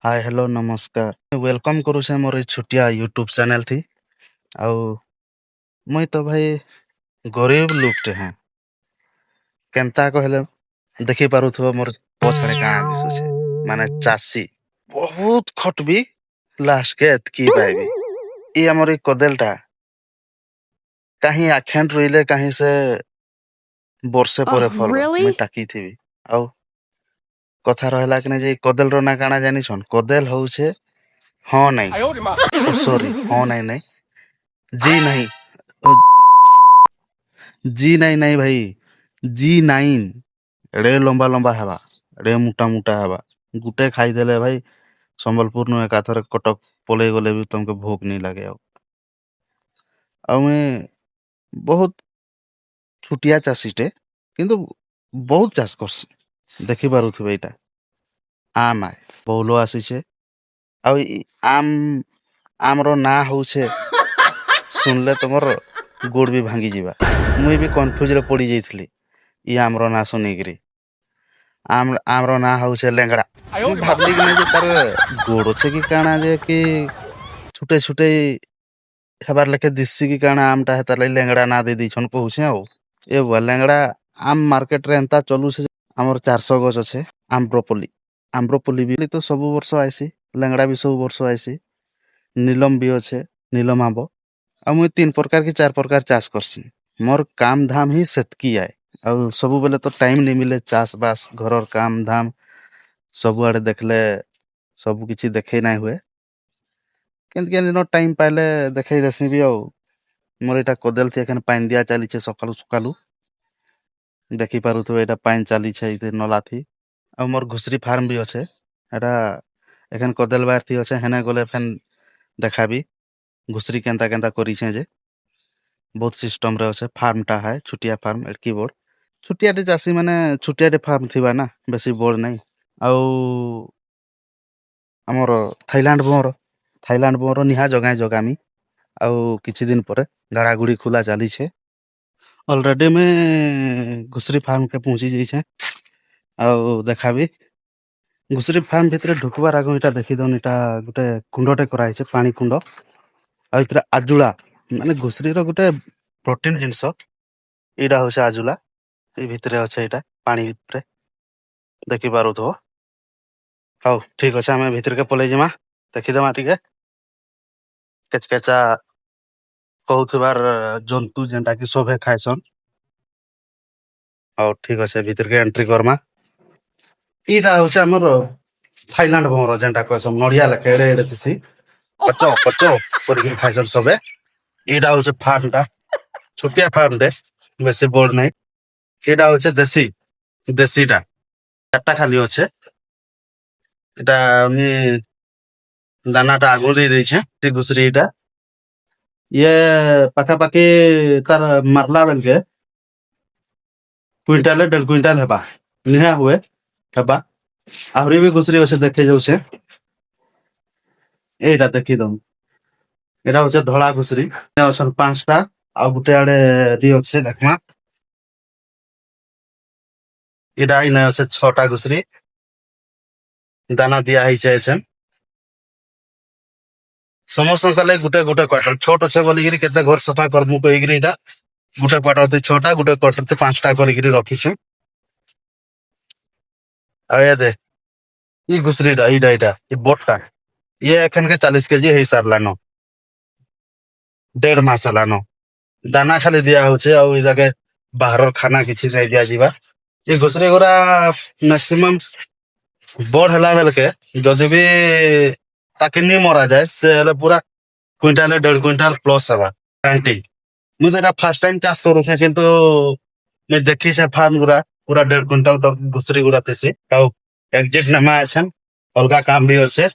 Hi hello नमस्कार welcome करुछे मोर ई छोटिया YouTube channel थी। आउ मुई तो भाई गरीब लोकटे हैं केनता कहले देखि पारुथबो मोर पछरे काଣା दिसुछे माने चासी बहुत खटबी लास्ट के एतकी पाइबी ई हमर ई कदेलटा काहीं आखेन रोइले काहीं से वर्षे Oh, परे फलबो मुई really? टाकी थिबी। आउ कथा रहला कि जे कदेल रो ना काଣା जानिछन कदेल होउछे हाँ नहीं सॉरी हाँ नहीं नहीं जी नहीं ओ, जी नहीं नहीं भाई जी नाइन एड़े लंबा लंबा हेबा एड़े मोटा मोटा हेबा गुटे खाइदेले भाई संबलपुर नु एकाथरे कटक पलै गले भी तुमके भूख नहीं लगे मुई बहुत छुटिया चाषीटे किंतु बहुत चाष करसी देखि पारुथिबे एटा आम आए बौलो आसीछे आउ ई आमरो ना होउछे सुनले तुमर गोड़ भी भांगी जीवा मुई भी कन्फ्यूज रे पड़ी जाइथिली ई आमरो ना सुनिकरी आमरो ना होउछे लेंगड़ा मुई भाबली कि जे तार गोड़ छे कि काଣା जे कि छुटे छुटे हेबार लेखे दिससी कि काଣା आमटा हेतार लागि लेंगड़ा ना दे दैछन कहूछे आउ ए बुआ लेंगड़ा आम मार्केट रे एंता चलुछे हमर 400 गछ अछे आम्रपल्ली भी तो सब वर्ष आइसी लेंगड़ा भी सब वर्ष आइसी नीलम भी अछे नीलम आंब आ मुई 3 प्रकार की 4 प्रकार चाष करसी मोर काम धाम ही सेतकी आए ଆଉ ସବୁବେଲେ ତ ଟାଇମ नहीं मिले चाष बास घरर काम धाम ସବୁଆଡେ देखले ସବୁ କିଛି ଦେଖେଇ ନାଇଁ हुए କେନ୍ତି କେନ୍ତି ନ ଟାଇମ ପାଇଲେ ଦେଖେଇ ଦେସି ବି ଆଉ मोर एटा कदेल थी एखन पाइन दिया चलीछे सकालू सकालू देखि पारुथबे एटा पाइन चलीछे इते नला थी आ मोर घुसरी फार्म भी अछे एटा एखन कदेल बार थी अछे हेने गले फेन देखाबी घुसरी केंता केंता करिछे जे बहुत सिस्टम रे अछे फार्म टा है छुटिया फार्म एडकी बोर्ड छुटियाटे चाषी माने छुटियाटे फार्म थिबा ना बेसी बोर्ड नहीं आउ हमर थाईलैंड बोर निहा जगाए जगामी आउ किछि दिन परे गाड़ागुड़ी खुला चलीछे ऑलरेडी में घुसरी फार्म के पहुंची जाइछे आउ देखाबी घुसरी फार्म भितरे ढुकबार आगो इटा देखि दन इटा गुटे कुंडटे कराइछे पानी कुंड आ इतरा आजुला माने घुसरी रो गुटे प्रोटीन जिंस इडा होसे आजुला ए भितरे अछे इटा पानी भितरे देखि पारो तो हाउ ठीक अछि हमें भितर के पलै जमा देखि दमा ठीक है केचकेचा कहउथबार जंतु जेंटा कि सोभे खाइसन हाउ ठीक अछि भितर के एंट्री करमा इटा होसे हमर थाईलैंड भमरो जेंटा कहसन नडिया लखे एड़े एड़े थिसी पचो पचो करके खाइसन सबे इटा होसे फार्म टा छोटिया फार्म दे बेसी बोर्ड नहीं इटा होसे देसीटा चारटा खाली अछे এটা আমি দানাটা আগুন দিয়ে দিয়েছে ସେ ଘୁଷୁରିଟା ଇଏ ପାଖାପାଖି ତାର ମାରଲା ବେଲକେ କୁଇଣ୍ଟାଲେ 1.5 କୁଇଣ୍ଟାଲ ହେବା ନିହା ହୁଏ ହେବା ଆହୁରି ବି ଘୁଷୁରି ଅଛି ଦେଖେଇ ଯାଉଛେ ଏଇଟା ଦେଖି ଦઉં ଏଟା ହଉଛି ଧଳା ଘୁଷୁରି ଅଛନ୍ 5ଟା ଆଉ ଗୋଟେ ଆଡେ ଦି ଅଛି ଦେଖମା ଏଟା ଇନେ ଅଛି 6ଟା ଘୁଷୁରି दाना दिया है समस्त गुटे गुटे क्वार्टर छोट अच्छे बोलिकी केते घर सफा करमु कहीकि इटा गुटे क्वार्टर थी 6टा गुटे क्वार्टर थी 5टा करिकि रखिछु आ ये दे ई घुसरीटा इटा इटा ई बोटटा ये एखन के 40 केजी हे सारलानो 1.5 मास लानो दाना खाली दिया होचे आ ई जाके बाहर खाना किछि नै दिया जीवा ये घुसरी गोरा मैक्सिमम बड़ हला बेल के जदि भी ताके नहीं मरा जाए से हले पूरा क्विंटाल 1.5 क्विंटाल प्लस हवा गारंटी मु तो फर्स्ट टाइम चाष करू छे किंतु मैं देखी से फार्म गुरा पूरा 1.5 क्विंटाल तक घुसरी गुरा तेसी आउ एग्जैक्ट नमा अछन अलगा काम भी होसे